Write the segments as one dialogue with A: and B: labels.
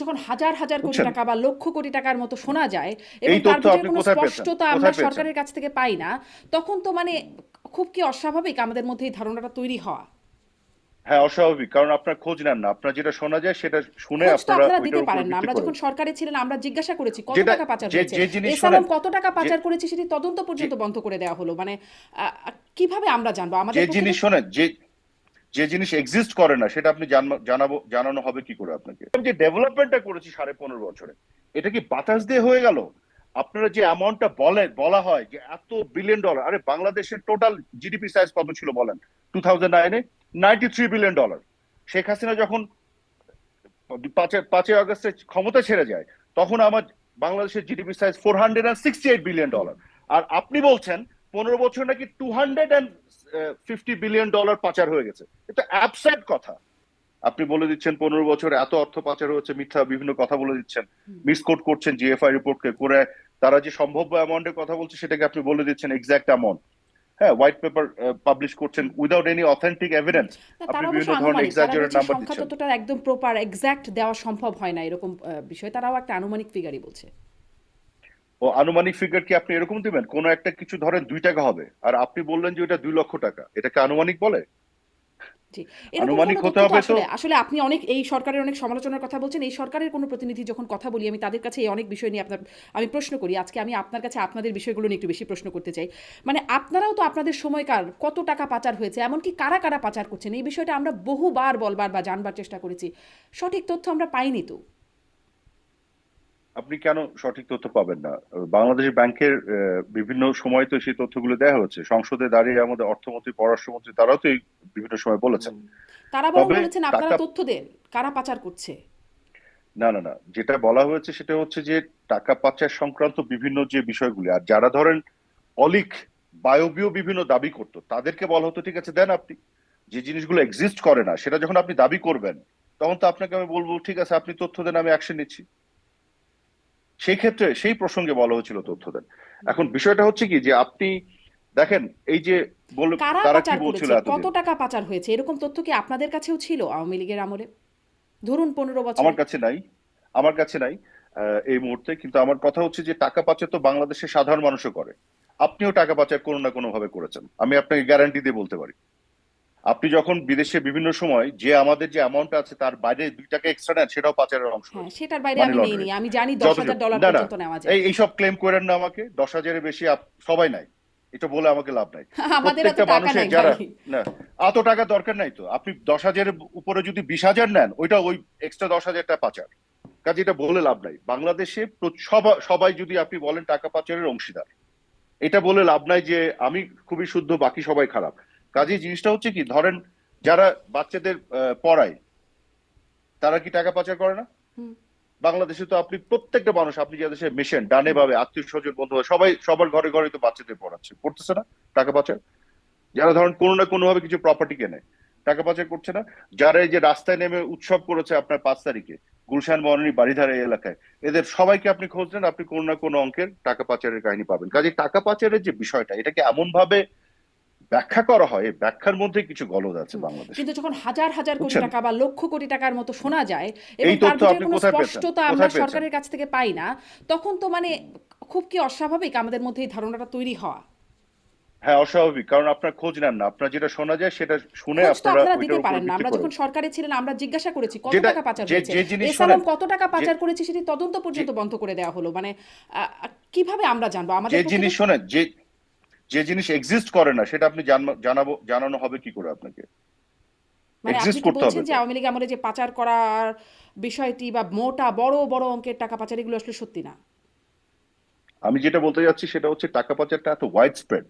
A: যখন হাজার হাজার কোটি
B: বুঝছেন?
A: টাকা বা লক্ষ কোটি টাকার মতো শোনা যায় এবং
B: এই
A: তার
B: তথ্য
A: ভিতরে
B: আপনি
A: কোনো
B: কোথায় পেয়েছেন?
A: স্পষ্টতা আমরা
B: কোথায় পেয়েছেন?
A: সরকারের কাছ থেকে পাই না, তখন তো মানে খুব কি অস্বাভাবিক আমাদের মধ্যে এই ধারণাটা তৈরি হওয়া।
B: হ্যাঁ, অস্বাভাবিক, কারণ আপনার খোঁজ নেন না। আপনার যেটা শোনা যায় সেটা শুনে
A: খোঁজ তো
B: আপনারা
A: আপনারা দিতে
B: ওইটার উপরে
A: পারেন না।
B: ভিত্তি
A: আমরা
B: করে
A: যখন সরকারে ছিলেন আমরা জিজ্ঞাসা করেছি কত
B: যেটা
A: টাকা পাচার
B: যে
A: হয়েছে,
B: যে জিনিস
A: এস
B: শোনেন,
A: আলম কত টাকা
B: যে
A: পাচার করেছে সেটি তদন্ত
B: যে
A: পর্যন্ত বন্ধ করে দেওয়া হলো। মানে কিভাবে আমরা জানবো
B: যে
A: আমাদের পক্ষে তো।
B: জিনিস শোনেন, যে জিনিস এক্সিস্ট করে না সেটা আপনি জানানো হবে কি করে আপনাকে? যে ডেভেলপমেন্টটা করেছি 15.5 বছরে, এটা কি বাতাস দিয়ে হয়ে গেল? আপনারা যে অ্যামাউন্টটা বলা হয় যে $1 বিলিয়ন, আরে বাংলাদেশের টোটাল জিডিপি সাইজ কত ছিল বলেন? 2009-এ $93 বিলিয়ন। শেখ হাসিনা যখন 5ই আগস্টে ক্ষমতা ছেড়ে যায়, তখন আমার বাংলাদেশের জিডিপি সাইজ $468 বিলিয়ন। আর আপনি বলছেন 15 বছর নাকি $250 বিলিয়ন পাচার হয়ে গেছে। এটা অ্যাবসার্ড কথা। আপনি বলে দিচ্ছেন 15 বছরে এত অর্থ পাচার হয়েছে, মিথ্যা বিভিন্ন কথা বলে দিচ্ছেন, মিসকোট করছেন জিএফআই রিপোর্টকে করে। তারা যে সম্ভাব্য অ্যামাউন্টের কথা বলছে সেটাকে আপনি বলে দিচ্ছেন এক্সাক্ট অ্যামাউন্ট। হ্যাঁ, হোয়াইট পেপার পাবলিশ করছেন উইদাউট এনি অথেন্টিক এভিডেন্স।
A: না,
B: আপনি
A: তারা অবশ্য
B: বিভিন্ন ধরনের
A: আনুমানিক, তারা
B: এক্সাজারেট
A: বলছে
B: নাম্বার
A: সংখ্যা
B: দিচ্ছেন।
A: তথ্যটা একদম প্রপার এক্সাক্ট দেওয়া সম্ভব হয় না এরকম বিষয়, তারাও একটা আনুমানিক ফিগারই বলছে।
B: ও আনুমানিক ফিগার কি আপনি এরকম দিবেন? কোন একটা কিছু ধরেন 2 টাকা হবে, আর আপনি বললেন যে ওটা 2 লক্ষ টাকা, এটাকে আনুমানিক বলে?
A: জি, এরকম
B: আনুমানিক
A: কোনো
B: হতে
A: তথ্য তো
B: হবে তো।
A: আসলে আসলে আপনি অনেক এই সরকারের অনেক সমালোচনার কথা বলছেন। এই সরকারের কোনো প্রতিনিধি যখন কথা বলি আমি তাদের কাছে এই অনেক বিষয় নিয়ে আমি প্রশ্ন করি। আজকে আমি আপনার কাছে আপনাদের বিষয়গুলো নিয়ে একটু বেশি প্রশ্ন করতে চাই। মানে আপনারাও তো আপনাদের সময়কার কত টাকা পাচার হয়েছে, এমনকি কারা কারা পাচার করছেন এই বিষয়টা আমরা বহুবার বলবার বা জানবার চেষ্টা করেছি। সঠিক তথ্য আমরা পাইনি তো।
B: আপনি কেন সঠিক তথ্য পাবেন না? বাংলাদেশ ব্যাংকের বিভিন্ন সময় তো সেই তথ্যগুলো দেওয়া হচ্ছে। সংসদে দাঁড়িয়ে আমাদের অর্থমন্ত্রী, পররাষ্ট্রমন্ত্রী তারাও তো এই বিভিন্ন সময় বলেছেন।
A: তারা বরং
B: তবে
A: বলেছেন আপনারা
B: টাকা,
A: তথ্য দেন কারা পাচার করছে।
B: না না না, যেটা বলা হয়েছে সেটা হচ্ছে যে টাকা পাচার সংক্রান্ত বিভিন্ন যে বিষয়গুলি, আর যারা ধরেন অলিক বায়বীয় বিভিন্ন দাবি করতো তাদেরকে বলা হতো ঠিক আছে দেন আপনি। যে জিনিসগুলো এক্সিস্ট করে না সেটা যখন আপনি দাবি করবেন, তখন তো আপনাকে আমি বলবো ঠিক আছে আপনি তথ্য দেন, আমি অ্যাকশন নিচ্ছি। সেই ক্ষেত্রে সেই প্রসঙ্গে বলা হয়েছিল তথ্য দেন। এখন বিষয়টা হচ্ছে কি যে আপনি দেখেন, এই যে বলে
A: কারা
B: তারা কি
A: পাচার
B: বলছিল
A: করেছে, কত
B: এতদিন।
A: টাকা পাচার হয়েছে এরকম তথ্য কি আপনাদের কাছেও ছিল আওয়ামী লীগের আমলে, ধরুন 15 বছরে?
B: আমার কাছে নাই, আমার কাছে নাই এই মুহূর্তে। কিন্তু আমার কথা হচ্ছে যে টাকা পাচার তো বাংলাদেশের সাধারণ মানুষও করে। আপনিও টাকা পাচার কোনো না কোনো ভাবে করেছেন, আমি আপনাকে গ্যারান্টি দিয়ে বলতে পারি। আপনি যখন বিদেশে বিভিন্ন সময় যে আমাদের যে অ্যামাউন্ট আছে তার বাইরে 2 টাকা এক্সট্রা নেন, সেটাও পাচারের অংশ
A: হ্যাঁ,
B: হয়েছে।
A: সেটার বাইরে
B: মানি
A: আমি নেইনি,
B: লন্ডারিং।
A: আমি জানি $10,000
B: না না,
A: পর্যন্ত নেওয়া যায়।
B: এইসব ক্লেম করেন না আমাকে। 10,000-এর বেশি সবাই নাই, এটা বলে আমাকে লাভ নাই।
A: আমাদের এত
B: প্রত্যেকটা
A: টাকা
B: মানুষের
A: নাই ভাই।
B: যারা, না, এত টাকা দরকার নাই তো। আপনি 10,000-এর উপরে যদি 20,000 নেন, ওইটা ওই এক্সট্রা 10,000টা পাচার। কাজে এটা বলে লাভ নাই। বাংলাদেশে সবাই যদি আপনি বলেন টাকা পাচারের অংশীদার, এটা বলে লাভ নাই যে আমি খুবই শুদ্ধ বাকি সবাই খারাপ। কাজে জিনিসটা হচ্ছে কি, ধরেন যারা বাচ্চাদের পড়ায়, তারা কি টাকা পাচার করে না? বাংলাদেশে তো আপনি প্রত্যেকটা মানুষ, আপনি যাদের সাথে মিশেন ডানে ভাবে, আত্মীয় স্বজন বন্ধু সবাই সবার ঘরে ঘরে তো বাচ্চাদের পড়াচ্ছে, করতেছে না টাকা পাচার? যারা ধরেন কোনো না কোনো ভাবে কিছু প্রপার্টি কেনে, টাকা পাচার করছে না? যারা এই যে রাস্তায় নেমে উৎসব করেছে আপনার 5 তারিখে গুলশান বনানী বাড়িধারা এই এলাকায়, এদের সবাইকে আপনি খোঁজ নেন, আপনি কোনো না কোনো অঙ্কের টাকা পাচারের কাহিনী পাবেন। কাজে টাকা পাচারের যে বিষয়টা, এটাকে এমন ভাবে ব্যাখ্যা করা হয়, এই ব্যাখ্যার মধ্যে কিছু গলদ আছে বাংলাদেশে।
A: কিন্তু যখন হাজার হাজার কোটি
B: বুঝছেন?
A: টাকা বা লক্ষ কোটি টাকার মতো শোনা যায় এবং
B: এই
A: তার
B: তথ্য
A: ভিতরে
B: আপনি
A: কোনো
B: কোথায় পেয়েছেন?
A: স্পষ্টতা আমরা
B: কোথায় পেয়েছেন?
A: সরকারের কাছ থেকে পাই না, তখন তো মানে খুব কি অস্বাভাবিক আমাদের মধ্যে এই ধারণাটা তৈরি হওয়া।
B: হ্যাঁ, অস্বাভাবিক, কারণ আপনার খোঁজ নেন না। আপনার যেটা শোনা যায় সেটা শুনে
A: খোঁজ তো
B: আপনারা
A: আপনারা দিতে
B: ওইটার উপরে
A: পারেন না।
B: ভিত্তি
A: আমরা
B: করে
A: যখন সরকারে ছিলেন আমরা জিজ্ঞাসা করেছি কত
B: যেটা
A: টাকা পাচার
B: যে
A: হয়েছে,
B: যে জিনিস
A: এস আলম
B: শোনেন,
A: কত টাকা
B: যে
A: পাচার করেছে সেটি তদন্ত
B: যে
A: পর্যন্ত বন্ধ করে দেওয়া হলো। মানে কিভাবে আমরা জানবো
B: যে
A: আমাদের পক্ষে তো।
B: জিনিস শোনেন, যে জিনিস এক্সিস্ট করে না সেটা আপনি জানানো হবে কি করে আপনাকে?
A: মানে আপনি
B: এক্সিস্ট
A: কি
B: করতে
A: বলছেন
B: হবে
A: যে
B: তো।
A: আওয়ামী লীগ আমলে যে পাচার করার বিষয়টি বা মোটা বড় বড় অঙ্কের টাকা পাচার এগুলো আসলে সত্যি না?
B: আমি যেটা বলতে যাচ্ছি সেটা হচ্ছে টাকা পাচারটা এত ওয়াইড স্প্রেড,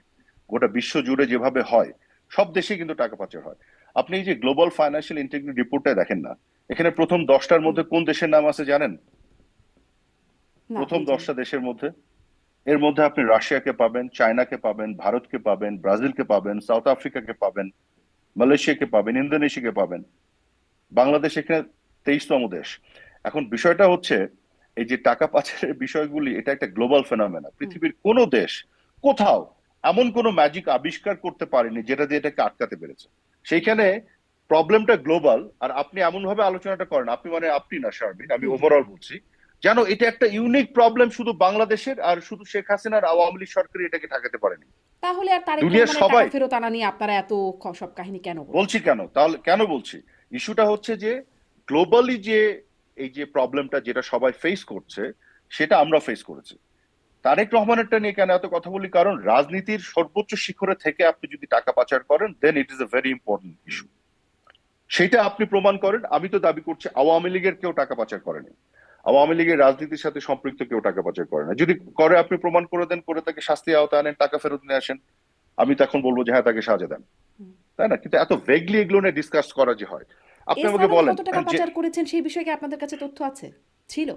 B: গোটা বিশ্ব জুড়ে যেভাবে হয়, সব দেশে কিন্তু টাকা পাচার হয়। আপনি এই যে গ্লোবাল ফাইন্যান্সিয়াল ইন্টিগ্রিটি রিপোর্টটা দেখেন না, এখানে প্রথম 10টার মধ্যে কোন দেশের নাম আছে জানেন?
A: না,
B: প্রথম
A: আমি জানি
B: 10টা দেশের মধ্যে, এর মধ্যে আপনি রাশিয়াকে পাবেন, চায়নাকে পাবেন, ভারতকে পাবেন, ব্রাজিলকে পাবেন, সাউথ আফ্রিকাকে পাবেন, মালয়েশিয়াকে পাবেন, ইন্দোনেশিয়াকে পাবেন। বাংলাদেশ এখানে 23তম দেশ। এখন বিষয়টা হচ্ছে, এই যে টাকা পাচারের বিষয়গুলি, এটা একটা গ্লোবাল ফেনোমেনা। পৃথিবীর কোন দেশ কোথাও এমন কোন ম্যাজিক আবিষ্কার করতে পারেনি যেটা দিয়ে এটাকে আটকাতে পেরেছে। সেইখানে প্রবলেমটা গ্লোবাল, আর আপনি এমন ভাবে আলোচনাটা করেন, আপনি মানে আপনি না শারমিন, আমি
A: হুম, হুম।
B: ওভারঅল বলছি, যেন এটা একটা ইউনিক প্রবলেম শুধু বাংলাদেশের, আর শুধু শেখ হাসিনার আওয়ামী লীগ সরকার এটাকে ঠেকাতে পারেনি।
A: তাহলে আর তারেক
B: দুনিয়ার
A: রহমানের টাকা
B: সবাই,
A: ফেরত আনা নিয়ে আপনারা এত সব কাহিনী কেন
B: বলছি
A: বলছেন?
B: কেন তাহলে, কেন বলছি, ইস্যুটা হচ্ছে যে গ্লোবালি যে এই যে প্রবলেমটা যেটা সবাই ফেস করছে, সেটা আমরা ফেস করেছি। তারেক রহমানেরটা নিয়ে কেন এত কথা বলি, কারণ রাজনীতির সর্বোচ্চ শিখরে থেকে আপনি যদি টাকা পাচার করেন, then it is a very important issue. সেটা আপনি প্রমাণ করেন। আমি তো দাবি করছি আওয়ামী লীগের কেউ টাকা পাচার করেনি, আওয়ামী লীগের রাজনীতির সাথে সম্পৃক্ত কেউ টাকা পাচার করে না। যদি করে আপনি প্রমাণ করে দেন, করে তাকে শাস্তি আওতায় আনেন, টাকা ফেরত নিয়ে আসেন, আমি তখন বলবো যে হ্যাঁ, তাকে সাজা দেন। তাই না? কিন্তু এত ভেগলি এগুলো নিয়ে ডিসকাস করা যে হয়, আপনি
A: এস
B: আমাকে
A: আলম
B: বলেন
A: কত টাকা
B: যে,
A: পাচার করেছেন সেই বিষয়ে কি আপনাদের কাছে তথ্য আছে? ছিল?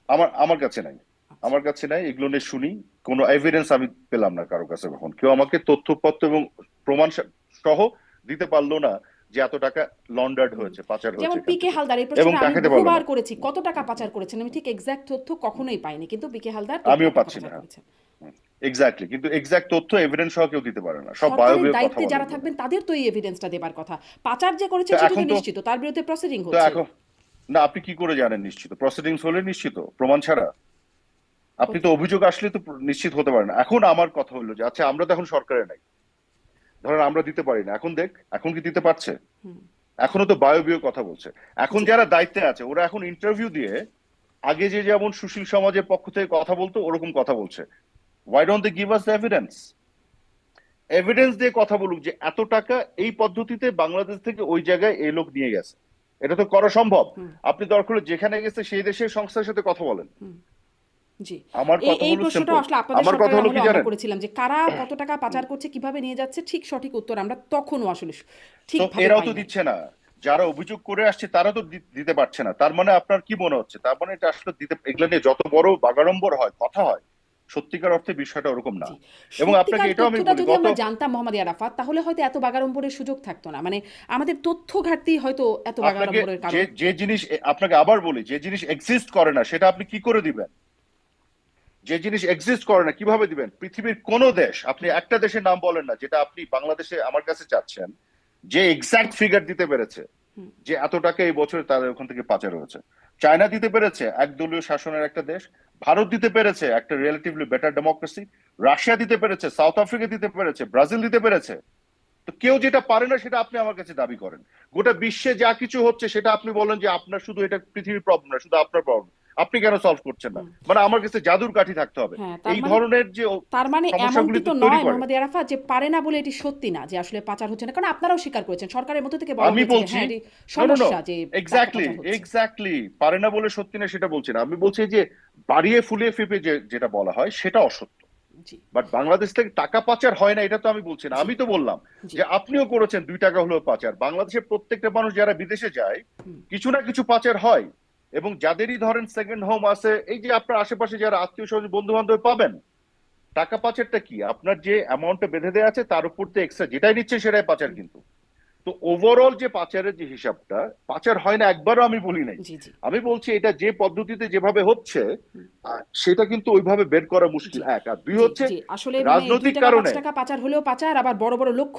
B: আমার আমার কাছে নাই,
A: আচ্ছা।
B: আমার কাছে নাই, এগুলো নিয়ে শুনি, কোনো এভিডেন্স আমি পেলাম না কারো কাছে কখন। কেউ আমাকে তথ্যপত্র এবং প্রমাণ সহ দিতে পারলো না যে এত টাকা লন্ডার্ড
A: হুম।
B: হয়েছে, পাচার হয়েছে
A: যেমন
B: এখান
A: পিকে
B: থেকে,
A: হালদার, এই
B: এবং
A: প্রশ্নটা আমি
B: দেখাতে পারলো না।
A: বহুবার করেছি, কত টাকা পাচার করেছেন? আমি ঠিক এক্সাক্ট তথ্য কখনোই পাইনি, কিন্তু পিকে হালদার তথ্য
B: আমিও
A: টাকা
B: পাচ্ছি না,
A: পাচার
B: হ্যাঁ।
A: করেছেন।
B: এক্স্যাক্টলি, কিন্তু এক্সাক্ট তথ্য এভিডেন্স সহ কেউ দিতে পারে না, সব
A: সরকারের
B: বায়বীয় কথা
A: দায়িত্বে
B: বলে
A: যারা
B: এগুলো
A: থাকবেন
B: নিয়ে।
A: তাদের তো এই এভিডেন্সটা দেবার কথা। পাচার যে
B: তো
A: করেছেন সেটি
B: এখন
A: তো
B: তো
A: নিশ্চিত, তার বিরুদ্ধে প্রসিডিং
B: তো
A: হচ্ছে।
B: এখন না, আপনি কি করে জানেন নিশ্চিত? প্রসিডিংস হলে নিশ্চিত, প্রমাণ ছাড়া আপনি তো
A: কোথায়?
B: অভিযোগ আসলে তো নিশ্চিত হতে পারেন। এখন আমার কথা হলো যে আচ্ছা, আমরা তো এখন সরকারে নাই, ধরেন আমরা দিতে পারি না, এখন দেখ এখন কি দিতে পারছে?
A: হুম।
B: এখনো তো বায়বীয় কথা বলছে। এখন
A: জি।
B: যারা দায়িত্বে আছে ওরা এখন ইন্টারভিউ দিয়ে, আগে যে যেমন সুশীল সমাজের পক্ষ থেকে কথা বলতো ওরকম কথা বলছে। Why don't they give us the evidence? Evidence দিয়ে কথা বলুক যে এত টাকা এই পদ্ধতিতে বাংলাদেশ থেকে ওই জায়গায় এই লোক নিয়ে গেছে। এটা তো করা সম্ভব।
A: হুম,
B: আপনি দরকার হলে যেখানে গেছে সেই দেশের সংস্থার সাথে কথা বলেন।
A: হুম। জি।
B: আমার
A: এই
B: কথা
A: এই
B: হলো
A: প্রশ্নটা
B: সিম্পল।
A: আসলে আপনাদের
B: আমার কথা
A: সরকারের
B: হলো কি
A: আমলেও আমরা
B: জানেন?
A: করেছিলাম যে কারা কত টাকা
B: হুম।
A: পাচার করছে, কিভাবে নিয়ে যাচ্ছে, ঠিক সঠিক উত্তর আমরা তখনও আসলে
B: তো
A: ঠিকভাবে
B: এরাও
A: পাই
B: তো
A: নাই।
B: দিচ্ছে না, যারা অভিযোগ করে আসছে তারা তো দিতে পারছে না। তার মানে আপনার কি মনে হচ্ছে, তার মানে এটা আসলে দিতে, এগুলো নিয়ে যত বড় বাগাড়ম্বর হয় কথা হয়, সত্যিকার অর্থে বিষয়টা ওরকম না।
A: জি।
B: এবং আপনাকে
A: সত্যিকার
B: এটাও আমি
A: তথ্যটা
B: বলি,
A: যদি
B: গত,
A: আমরা জানতাম মোহাম্মদ আরাফাত, তাহলে হয়তো এত বাগাড়ম্বরের সুযোগ থাকতো না। মানে আমাদের তথ্য ঘাটতি হয়তো এত
B: আপনাকে
A: বাগাড়ম্বরের
B: যে
A: কারণ।
B: যে জিনিস, আপনাকে আবার বলি, যে জিনিস এক্সিস্ট করে না সেটা আপনি কি করে দিবেন? যে জিনিস এক্সিস্ট করে না কিভাবে দিবেন? পৃথিবীর কোন দেশ, আপনি একটা দেশের নাম বলেন না যেটা আপনি বাংলাদেশে আমার কাছে চাচ্ছেন, যে এক্সাক্ট ফিগার দিতে পেরেছে
A: হুম,
B: যে এত টাকা এই বছর তাদের ওখান থেকে পাচার হয়েছে। চায়না দিতে পেরেছে, একদলীয় শাসনের একটা দেশ। ভারত দিতে পেরেছে, একটা রিলেটিভলি বেটার ডেমোক্রেসি। রাশিয়া দিতে পেরেছে, সাউথ আফ্রিকা দিতে পেরেছে, ব্রাজিল দিতে পেরেছে। তো কেউ যেটা পারে না সেটা আপনি আমার কাছে দাবি করেন। গোটা বিশ্বে যা কিছু হচ্ছে সেটা আপনি বলেন যে আপনার শুধু এটা পৃথিবীর প্রবলেম না, শুধু আপনার প্রবলেম। আপনি কেন সলভ করছেন না?
A: হুম।
B: মানে আমার কাছে জাদুর কাঠি থাকতে হবে
A: হ্যাঁ,
B: এই ধরনের যে
A: তার মানে এমনটি
B: সমস্যাগুলি তো
A: তো
B: তৈরি
A: নয়
B: করে।
A: মোহাম্মদ আরাফাত যে পারে না বলে এটি সত্যি না যে আসলে পাচার হচ্ছে না, কারণ আপনারাও স্বীকার করেছেন, সরকারের মধ্য থেকে বলা
B: আমি
A: হয়েছে যে
B: বলছি,
A: হ্যাঁ এটি
B: নো নো নো,
A: সমস্যা যে টাকা
B: এক্স্যাক্টলি,
A: পাচার হচ্ছে।
B: এক্স্যাক্টলি, পারে না বলে সত্যি না সেটা বলছি না। আমি বলছি যে বাড়িয়ে ফুলিয়ে ফেপে যেটা বলা হয় সেটা অসত্য।
A: জি,
B: বাট বাংলাদেশ থেকে টাকা পাচার হয় না এটা তো আমি বলছি না।
A: জি,
B: আমি তো বললাম
A: জি।
B: যে আপনিও করেছেন 2 টাকা হলেও পাচার। বাংলাদেশের প্রত্যেকটা মানুষ যারা বিদেশে যায়,
A: হুম,
B: কিছু না কিছু পাচার হয়। এবং যাদেরই ধরেন সেকেন্ড হোম আছে, এই যে আপনার আশেপাশে যারা আত্মীয় স্বজন বন্ধু বান্ধব পাবেন, টাকা পাচারটা কি, আপনার যে অ্যামাউন্টটা বেঁধে দেওয়া আছে তার উপর দিয়ে এক্সট্রা যেটাই নিচ্ছে সেটাই পাচার
A: হুম,
B: কিন্তু। তো ওভারঅল যে পাচারের যে হিসাবটা, পাচার হয় না একবারও আমি বলি নাই।
A: জি, জি,
B: আমি বলছি এটা যে পদ্ধতিতে যেভাবে হচ্ছে,
A: হুম,
B: সেটা কিন্তু ওইভাবে বের করা মুশকিল,
A: জি,
B: এক। আর দুই
A: জি,
B: হচ্ছে
A: জি। আসলে মানে ২
B: রাজনৈতিক
A: টাকা ৫
B: কারণে।
A: টাকা পাচার হলেও পাচার, আবার বড়, বড় লক্ষ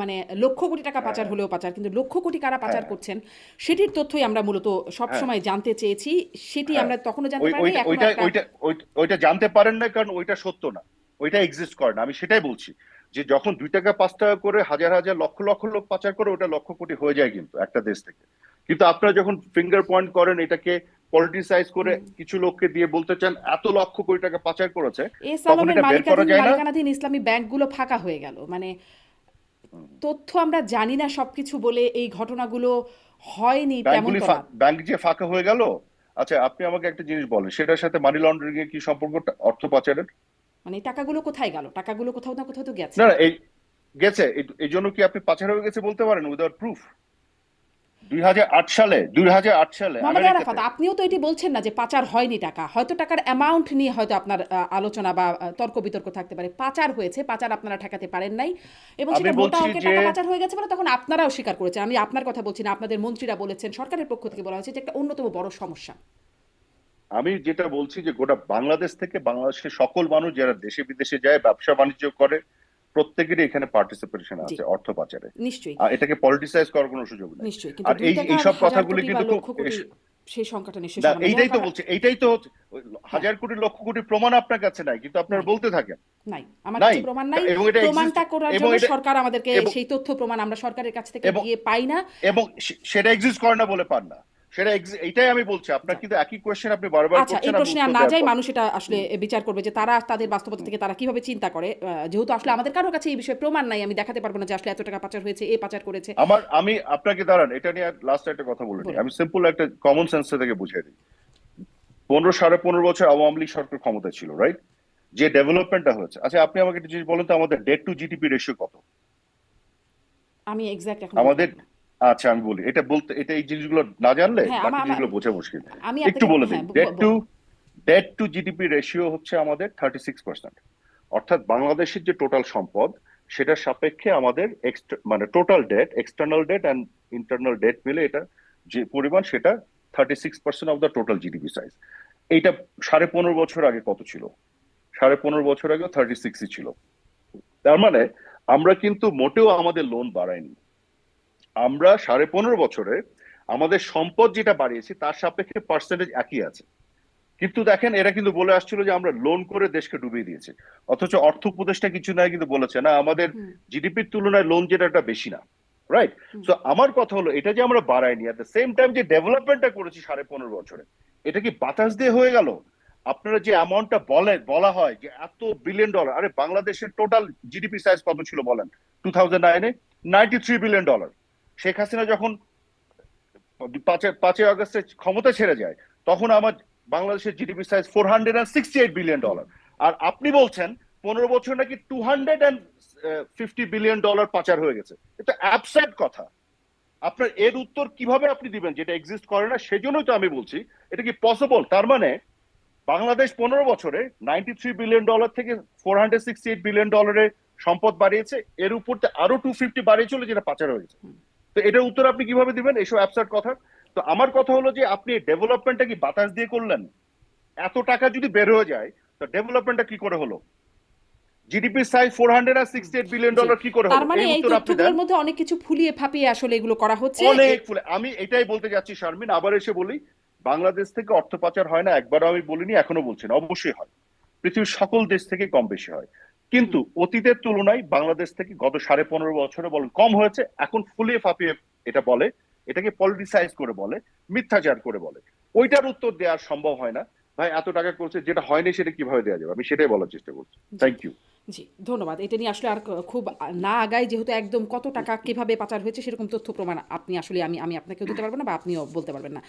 A: মানে লক্ষ কোটি টাকা পাচার
B: হ্যাঁ,
A: হলেও পাচার। কিন্তু লক্ষ কোটি কারা পাচার
B: হ্যাঁ,
A: করছেন সেটির তথ্যই আমরা মূলত
B: হ্যাঁ,
A: সবসময় জানতে চেয়েছি। সেটি
B: হ্যাঁ,
A: আমরা তখনও জানতে
B: ওই
A: পারি নাই,
B: ওইটা
A: এখনো
B: ওইটা
A: একটা।
B: ওইটা ওইটা জানতে পারেন না কারণ ওইটা সত্য না, ওইটা এক্সিস্ট করে না। আমি সেটাই বলছি যে যখন 2 টাকা 5 টাকা করে হাজার হাজার লক্ষ লক্ষ লোক পাচার করে, ওটা লক্ষ কোটি হয়ে যায় কিন্তু একটা দেশ থেকে। কিন্তু আপনারা যখন ফিঙ্গার পয়েন্ট করেন, এটাকে পলিটিসাইজ করে
A: হুম।
B: কিছু লোককে দিয়ে বলতে চান এত লক্ষ কোটি টাকা পাচার করেছে,
A: এস
B: তখন
A: আলমের
B: এটা বের করা যায় না।
A: মালিকানাধীন ইসলামী ব্যাংকগুলো ফাঁকা হয়ে গেল। মানে
B: হুম।
A: তথ্য আমরা জানি না সবকিছু বলে এই ঘটনাগুলো হয়নি তেমন
B: ব্যাংকগুলি
A: তো না।
B: ব্যাংক যে ফাঁকা হয়ে গেল, আচ্ছা আপনি আমাকে একটা জিনিস বলেন, সেটার সাথে মানি লন্ডারিং এর কি সম্পর্ক, অর্থ পাচারের?
A: মানে এই টাকাগুলো কোথায় গেল? টাকাগুলো কোথাও না কোথাও তো গেছে।
B: না না, এই গেছে, এই জন্য কি আপনি পাচার হয়ে গেছে বলতে পারেন উইদাউট প্রুফ? 2008 সালে, 2008 সালে
A: মোহাম্মদ
B: আমেরিকাতে।
A: আরাফাত, আপনিও তো এটি বলছেন না যে পাচার হয়নি টাকা। হয়তো টাকার অ্যামাউন্ট নিয়ে হয়তো আপনার আলোচনা বা তর্ক বিতর্ক থাকতে পারে। পাচার হয়েছে, পাচার আপনারা ঠেকাতে পারেন নাই এবং
B: আমি
A: সেটা মোটা
B: বলছি
A: অঙ্কের
B: যে,
A: টাকা পাচার হয়ে গেছে বলে তখন আপনারাও স্বীকার করেছেন। আমি আপনার কথা বলছি না, আপনাদের মন্ত্রীরা বলেছেন, সরকারের পক্ষ থেকে বলা হয়েছে যে একটা অন্যতম বড় সমস্যা।
B: আমি যেটা বলছি যে গোটা বাংলাদেশ থেকে বাংলাদেশের সকল মানুষ যারা দেশে বিদেশে যায়, ব্যবসা বাণিজ্য করে, প্রত্যেকেরই এখানে পার্টিসিপেশন
A: জি
B: আছে অর্থ পাচারে।
A: নিশ্চয়ই
B: আর এটাকে পলিটিসাইজ করার কোনো সুযোগ নেই।
A: নিশ্চয়ই কিন্তু
B: আর
A: ২ টাকার
B: এইসব
A: ১,০০০
B: কথাগুলি
A: কোটি বা
B: কিন্তু খুব
A: লক্ষ কোটি সেই সংখ্যাটা নিশ্চয়ই
B: না,
A: সমান না। যাই
B: এইটাই
A: হোক
B: তো
A: আমরা
B: বলছি, এইটাই তো হচ্ছে,
A: হ্যাঁ,
B: হাজার কোটি লক্ষ কোটি প্রমাণ আপনার কাছে নাই, কিন্তু আপনারা
A: নাই,
B: বলতে থাকেন
A: নাই। আমার
B: নাই।
A: কাছে প্রমাণ নাই।
B: এবং এটা এক্সিস্ট,
A: প্রমাণটা করার
B: এবং
A: জন্য
B: এটা
A: সরকার আমাদেরকে
B: এবং
A: সেই তথ্য প্রমাণ আমরা সরকারের কাছ থেকে
B: এবং
A: গিয়ে পাই না।
B: এবং সেটা এক্সিস্ট করে না বলে পান না, সেটা এইটাই আমি বলছি। আপনার
A: যাক।
B: কিন্তু একই কোয়েশ্চেন আপনি বারবার
A: আচ্ছা এই
B: করছেন, আমি
A: প্রশ্নে আর
B: উত্তর
A: না
B: দেওয়ার
A: যাই,
B: পর।
A: মানুষ এটা আসলে
B: হুম,
A: বিচার করবে যে তারা তাদের বাস্তবতা
B: হুম।
A: থেকে তারা কিভাবে চিন্তা করে। যেহেতু আসলে আমাদের কারো কাছে এই বিষয়ে প্রমাণ নাই, আমি দেখাতে পারবো না যে আসলে এত টাকা পাচার হয়েছে, এ পাচার করেছে।
B: আমি আপনাকে দাঁড়ান, এটা নিয়ে লাস্ট একটা কথা বলে নিই।
A: বলুন।
B: আমি সিম্পল একটা কমন সেন্স থেকে বুঝিয়ে দিই। 15 সাড়ে 15 বছর আওয়ামী লীগ সরকার ক্ষমতা ছিল, রাইট? যে ডেভেলপমেন্টটা হয়েছে, আচ্ছা আপনি আমাকে একটা জিনিস বলেন তো, আমাদের ডেট টু জিডিপি রেশিও কত
A: আমি এক্সাক্ট এখন বলতে
B: আমাদের?
A: পারবো না।
B: আচ্ছা আমি বলি, এটা বলতে, এটা এই জিনিসগুলো না জানলে
A: হ্যাঁ
B: বাকি জিনিসগুলো বোঝা মুশকিল।
A: আমি
B: একটু
A: আপনাকে
B: বলে দিই,
A: হ্যাঁ
B: ডেট টু জিডিপি রেশিও হচ্ছে আমাদের 36%। অর্থাৎ বাংলাদেশের যে টোটাল সম্পদ, সেটার সাপেক্ষে আমাদের মানে total debt, external debt and internal debt মিলে এটা যে পরিমাণ, সেটা 36% of the total GDP size. এইটা 15.5 বছর আগে কত ছিল? 15.5 বছর আগে 36ই ছিল। তার মানে আমরা কিন্তু মোটেও আমাদের লোন বাড়াইনি। আমরা 15.5 বছরে আমাদের সম্পদ যেটা বাড়িয়েছি তার সাপেক্ষে পার্সেন্টেজ একই আছে। কিন্তু দেখেন, এরা কিন্তু বলে আসছিল যে আমরা লোন করে দেশকে ডুবিয়ে দিয়েছি, অথচ অর্থ উপদেষ্টা কিছু নাই কিন্তু বলেছে না আমাদের
A: হুম
B: জিডিপির তুলনায় লোন যেটা বেশি না, রাইট?
A: হুম
B: তো আমার কথা হলো, এটা যে আমরা বাড়াইনি, এট দ্য সেম টাইম যে ডেভেলপমেন্টটা করেছি 15.5 বছরে, এটা কি বাতাস দিয়ে হয়ে গেল? আপনারা যে অ্যামাউন্টটা বলা হয় যে $1 বিলিয়ন, আরে বাংলাদেশের টোটাল জিডিপি সাইজ কত ছিল বলেন 2009-এ? $93 বিলিয়ন। শেখ হাসিনা যখন 5ই আগস্টে ক্ষমতা ছেড়ে যায়, তখন আমার বাংলাদেশের জিডিপি সাইজ $468 বিলিয়ন। আর আপনি বলছেন 15 বছর নাকি $250 বিলিয়ন পাচার হয়ে গেছে। এটা অ্যাবসার্ড কথা। আপনার এর উত্তর কিভাবে আপনি দিবেন, যেটা এক্সিস্ট করে না? সেজন্যই তো আমি বলছি এটা কি পসিবল। তার মানে বাংলাদেশ 15 বছরে $93 বিলিয়ন থেকে $468 বিলিয়ন সম্পদ বাড়িয়েছে, এর উপর আরো 250 বাড়িয়েছিল যেটা পাচার হয়ে গেছে।
A: হুম।
B: তো এটার উত্তর আপনি কিভাবে দিবেন এইসব অ্যাবসার্ড কথা? তো আমার কথা হলো যে আপনি ডেভেলপমেন্টটা কি বাতাস দিয়ে করলেন? এত টাকা যদি বের হয়ে যায়, তো ডেভেলপমেন্টটা কি করে হলো? জিডিপি সাইজ $468 বিলিয়ন
A: জি
B: কি করে
A: তার
B: হলো?
A: মানে
B: এই
A: এই
B: উত্তর আপনি দেন।
A: তথ্যগুলোর মধ্যে অনেক কিছু ফুলিয়ে ফাঁপিয়ে আসলে এগুলো করা হচ্ছে।
B: অনেক ফুলে, আমি এটাই বলতে যাচ্ছি শারমিন, আবার এসে বলি, বাংলাদেশ থেকে অর্থ পাচার হয় না, একবারও আমি বলিনি, এখনো বলছি না, অবশ্যই হয়। পৃথিবীর সকল দেশ থেকে কম বেশি হয়, কিন্তু
A: হুম
B: অতীতের তুলনায় বাংলাদেশ থেকে গত 15.5 বছরে বলেন কম হয়েছে। এখন ফুলিয়ে ফাঁপিয়ে এটা বলে, এটাকে পলিটিসাইজ করে বলে, মিথ্যাচার করে বলে, ওইটার উত্তর দেওয়া সম্ভব হয় না। ভাই এত টাকা করছে, যেটা হয়নি সেটা কিভাবে দেওয়া যাবে? আমি সেটাই বলার চেষ্টা করছি।
A: জি
B: থ্যাংক ইউ।
A: জি ধন্যবাদ। এটা নিয়ে আসলে আর খুব না আগাই, যেহেতু একদম কত টাকা কিভাবে পাচার হয়েছে সেরকম তথ্য প্রমাণ আপনি আসলে আমি আমি আপনাকেও দিতে পারবো না বা আপনিও বলতে পারবেন না।